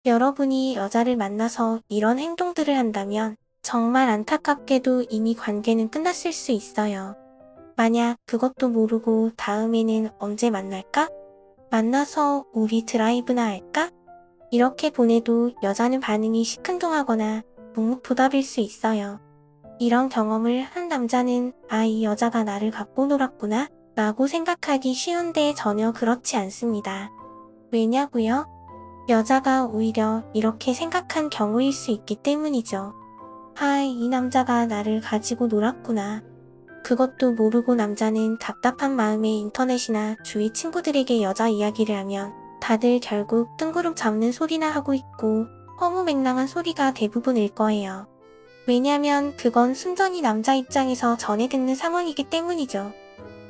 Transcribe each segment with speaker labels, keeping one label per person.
Speaker 1: 여러분이 여자를 만나서 이런 행동들을 한다면 정말 안타깝게도 이미 관계는 끝났을 수 있어요. 만약 그것도 모르고 다음에는 언제 만날까? 만나서 우리 드라이브나 할까? 이렇게 보내도 여자는 반응이 시큰둥하거나 묵묵부답일 수 있어요. 이런 경험을 한 남자는 이 여자가 나를 갖고 놀았구나 라고 생각하기 쉬운데 전혀 그렇지 않습니다. 왜냐고요? 여자가 오히려 이렇게 생각한 경우일 수 있기 때문이죠. 이 남자가 나를 가지고 놀았구나. 그것도 모르고 남자는 답답한 마음에 인터넷이나 주위 친구들에게 여자 이야기를 하면 다들 결국 뜬구름 잡는 소리나 하고 있고 허무맹랑한 소리가 대부분일 거예요. 왜냐면 그건 순전히 남자 입장에서 전해 듣는 상황이기 때문이죠.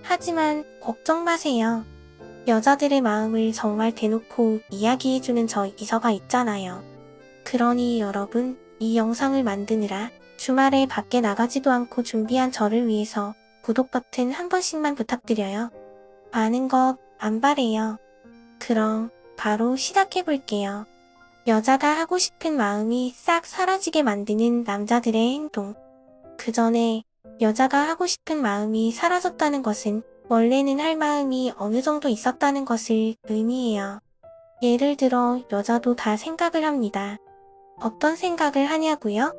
Speaker 1: 하지만 걱정 마세요. 여자들의 마음을 정말 대놓고 이야기해주는 저 이서가 있잖아요. 그러니 여러분, 이 영상을 만드느라 주말에 밖에 나가지도 않고 준비한 저를 위해서 구독 버튼 한 번씩만 부탁드려요. 많은 것 안 바래요. 그럼 바로 시작해볼게요. 여자가 하고 싶은 마음이 싹 사라지게 만드는 남자들의 행동. 그 전에 여자가 하고 싶은 마음이 사라졌다는 것은 원래는 할 마음이 어느 정도 있었다는 것을 의미해요. 예를 들어 여자도 다 생각을 합니다. 어떤 생각을 하냐고요?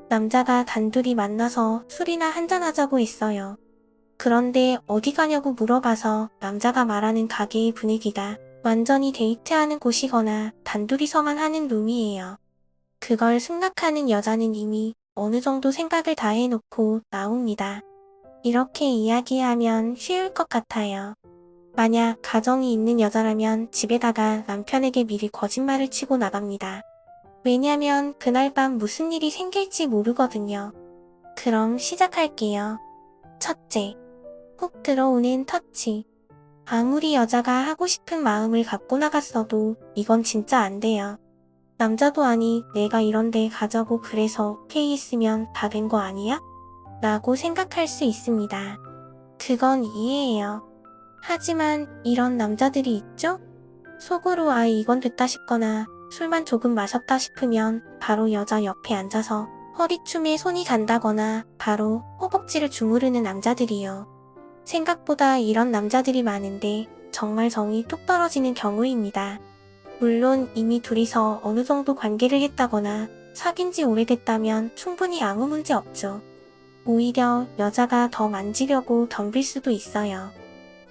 Speaker 1: 남자가 단둘이 만나서 술이나 한잔하자고 했어요. 그런데 어디 가냐고 물어봐서 남자가 말하는 가게의 분위기가 완전히 데이트하는 곳이거나 단둘이서만 하는 룸이에요. 그걸 승낙하는 여자는 이미 어느 정도 생각을 다 해놓고 나옵니다. 이렇게 이야기하면 쉬울 것 같아요. 만약 가정이 있는 여자라면 집에다가 남편에게 미리 거짓말을 치고 나갑니다. 왜냐면 그날 밤 무슨 일이 생길지 모르거든요. 그럼 시작할게요. 첫째, 훅 들어오는 터치. 아무리 여자가 하고 싶은 마음을 갖고 나갔어도 이건 진짜 안 돼요. 남자도 아니 내가 이런데 가자고 그래서 오케이 했으면 다 된 거 아니야? 라고 생각할 수 있습니다. 그건 이해해요. 하지만 이런 남자들이 있죠? 속으로 이건 됐다 싶거나 술만 조금 마셨다 싶으면 바로 여자 옆에 앉아서 허리춤에 손이 간다거나 바로 허벅지를 주무르는 남자들이요. 생각보다 이런 남자들이 많은데 정말 정이 뚝 떨어지는 경우입니다. 물론 이미 둘이서 어느 정도 관계를 했다거나 사귄 지 오래됐다면 충분히 아무 문제 없죠. 오히려 여자가 더 만지려고 덤빌 수도 있어요.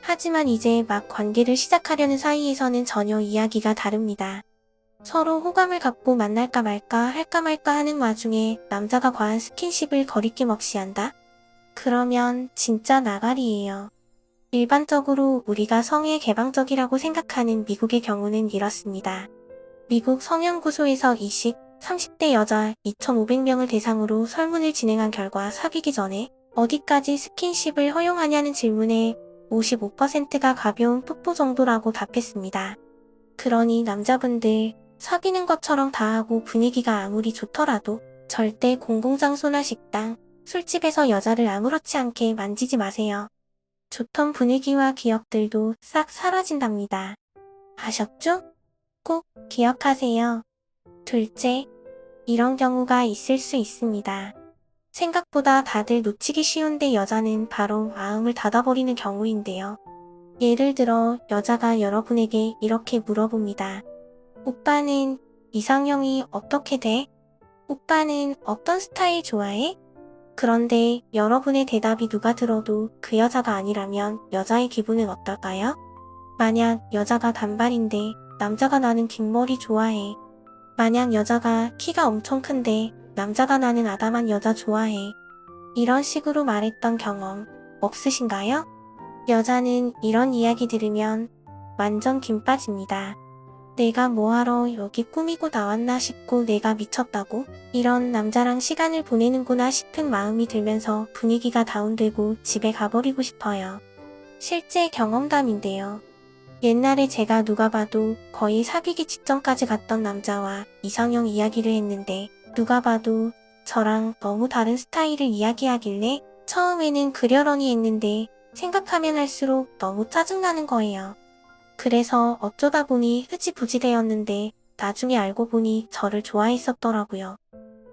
Speaker 1: 하지만 이제 막 관계를 시작하려는 사이에서는 전혀 이야기가 다릅니다. 서로 호감을 갖고 만날까 말까 할까 말까 하는 와중에 남자가 과한 스킨십을 거리낌 없이 한다? 그러면 진짜 나가리예요. 일반적으로 우리가 성에 개방적이라고 생각하는 미국의 경우는 이렇습니다. 미국 성연구소에서 30대 여자 2,500명을 대상으로 설문을 진행한 결과 사귀기 전에 어디까지 스킨십을 허용하냐는 질문에 55%가 가벼운 뽀뽀 정도라고 답했습니다. 그러니 남자분들 사귀는 것처럼 다 하고 분위기가 아무리 좋더라도 절대 공공장소나 식당, 술집에서 여자를 아무렇지 않게 만지지 마세요. 좋던 분위기와 기억들도 싹 사라진답니다. 아셨죠? 꼭 기억하세요. 둘째, 이런 경우가 있을 수 있습니다. 생각보다 다들 놓치기 쉬운데 여자는 바로 마음을 닫아버리는 경우인데요. 예를 들어 여자가 여러분에게 이렇게 물어봅니다. 오빠는 이상형이 어떻게 돼? 오빠는 어떤 스타일 좋아해? 그런데 여러분의 대답이 누가 들어도 그 여자가 아니라면 여자의 기분은 어떨까요? 만약 여자가 단발인데 남자가 나는 긴 머리 좋아해. 만약 여자가 키가 엄청 큰데 남자가 나는 아담한 여자 좋아해. 이런 식으로 말했던 경험 없으신가요? 여자는 이런 이야기 들으면 완전 김 빠집니다. 내가 뭐하러 여기 꾸미고 나왔나 싶고 내가 미쳤다고? 이런 남자랑 시간을 보내는구나 싶은 마음이 들면서 분위기가 다운되고 집에 가버리고 싶어요. 실제 경험담인데요. 옛날에 제가 누가 봐도 거의 사귀기 직전까지 갔던 남자와 이상형 이야기를 했는데 누가 봐도 저랑 너무 다른 스타일을 이야기하길래 처음에는 그려려니 했는데 생각하면 할수록 너무 짜증나는 거예요. 그래서 어쩌다 보니 흐지부지 되었는데 나중에 알고 보니 저를 좋아했었더라고요.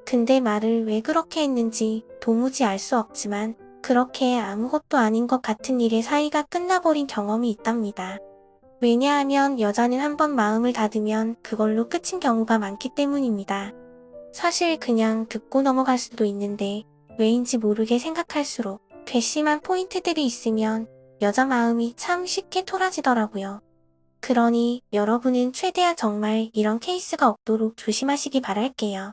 Speaker 1: 근데 말을 왜 그렇게 했는지 도무지 알 수 없지만 그렇게 아무것도 아닌 것 같은 일에 사이가 끝나버린 경험이 있답니다. 왜냐하면 여자는 한번 마음을 닫으면 그걸로 끝인 경우가 많기 때문입니다. 사실 그냥 듣고 넘어갈 수도 있는데 왜인지 모르게 생각할수록 괘씸한 포인트들이 있으면 여자 마음이 참 쉽게 토라지더라고요. 그러니 여러분은 최대한 정말 이런 케이스가 없도록 조심하시기 바랄게요.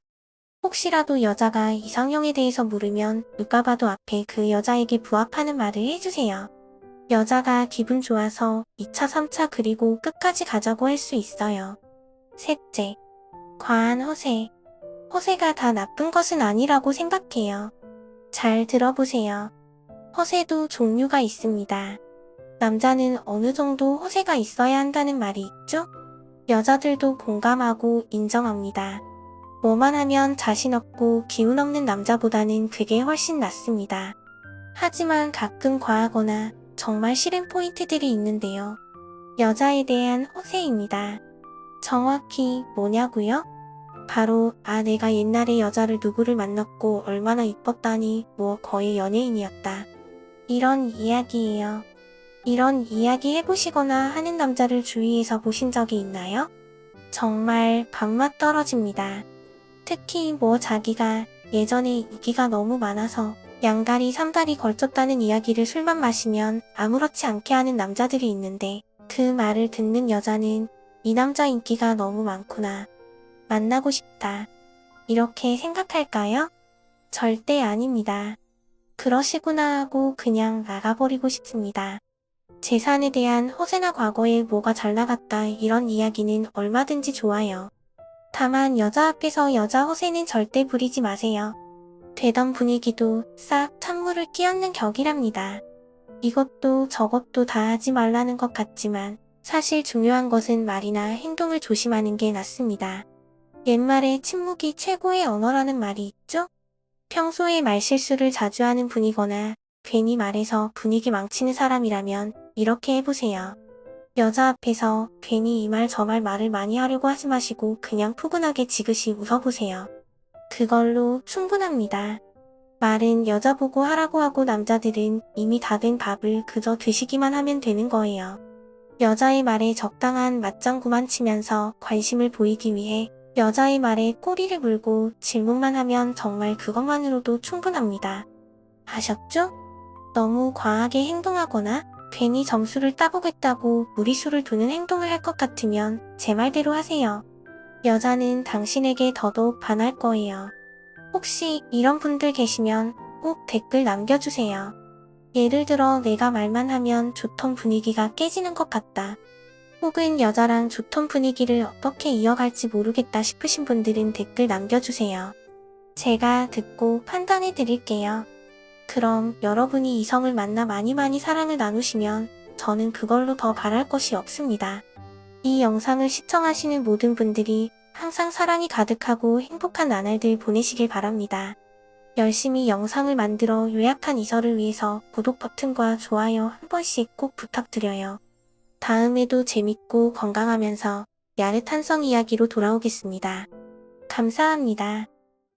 Speaker 1: 혹시라도 여자가 이상형에 대해서 물으면 누가 봐도 앞에 그 여자에게 부합하는 말을 해주세요. 여자가 기분 좋아서 2차, 3차 그리고 끝까지 가자고 할 수 있어요. 셋째, 과한 허세. 허세가 다 나쁜 것은 아니라고 생각해요. 잘 들어보세요. 허세도 종류가 있습니다. 남자는 어느 정도 허세가 있어야 한다는 말이 있죠? 여자들도 공감하고 인정합니다. 뭐만 하면 자신 없고 기운 없는 남자보다는 그게 훨씬 낫습니다. 하지만 가끔 과하거나 정말 싫은 포인트들이 있는데요. 여자에 대한 허세입니다. 정확히 뭐냐고요? 바로 내가 옛날에 여자를 누구를 만났고 얼마나 이뻤다니 거의 연예인이었다. 이런 이야기예요. 이런 이야기 해보시거나 하는 남자를 주위에서 보신 적이 있나요? 정말 밥맛 떨어집니다. 특히 자기가 예전에 인기가 너무 많아서 양다리 삼다리 걸쳤다는 이야기를 술만 마시면 아무렇지 않게 하는 남자들이 있는데 그 말을 듣는 여자는 이 남자 인기가 너무 많구나. 만나고 싶다. 이렇게 생각할까요? 절대 아닙니다. 그러시구나 하고 그냥 나가버리고 싶습니다. 재산에 대한 허세나 과거에 뭐가 잘 나갔다 이런 이야기는 얼마든지 좋아요. 다만 여자 앞에서 여자 허세는 절대 부리지 마세요. 되던 분위기도 싹 찬물을 끼얹는 격이랍니다. 이것도 저것도 다 하지 말라는 것 같지만 사실 중요한 것은 말이나 행동을 조심하는 게 낫습니다. 옛말에 침묵이 최고의 언어라는 말이 있죠? 평소에 말실수를 자주 하는 분이거나 괜히 말해서 분위기 망치는 사람이라면 이렇게 해보세요. 여자 앞에서 괜히 이 말 저 말을 많이 하려고 하지 마시고 그냥 푸근하게 지그시 웃어보세요. 그걸로 충분합니다. 말은 여자 보고 하라고 하고 남자들은 이미 다 된 밥을 그저 드시기만 하면 되는 거예요. 여자의 말에 적당한 맞장구만 치면서 관심을 보이기 위해 여자의 말에 꼬리를 물고 질문만 하면 정말 그것만으로도 충분합니다. 아셨죠? 너무 과하게 행동하거나 괜히 점수를 따보겠다고 무리수를 두는 행동을 할 것 같으면 제 말대로 하세요. 여자는 당신에게 더더욱 반할 거예요. 혹시 이런 분들 계시면 꼭 댓글 남겨주세요. 예를 들어 내가 말만 하면 좋던 분위기가 깨지는 것 같다. 혹은 여자랑 좋던 분위기를 어떻게 이어갈지 모르겠다 싶으신 분들은 댓글 남겨주세요. 제가 듣고 판단해 드릴게요. 그럼 여러분이 이성을 만나 많이 사랑을 나누시면 저는 그걸로 더 바랄 것이 없습니다. 이 영상을 시청하시는 모든 분들이 항상 사랑이 가득하고 행복한 나날들 보내시길 바랍니다. 열심히 영상을 만들어 요약한 이서를 위해서 구독 버튼과 좋아요 한 번씩 꼭 부탁드려요. 다음에도 재밌고 건강하면서 야릇한 성 이야기로 돌아오겠습니다. 감사합니다.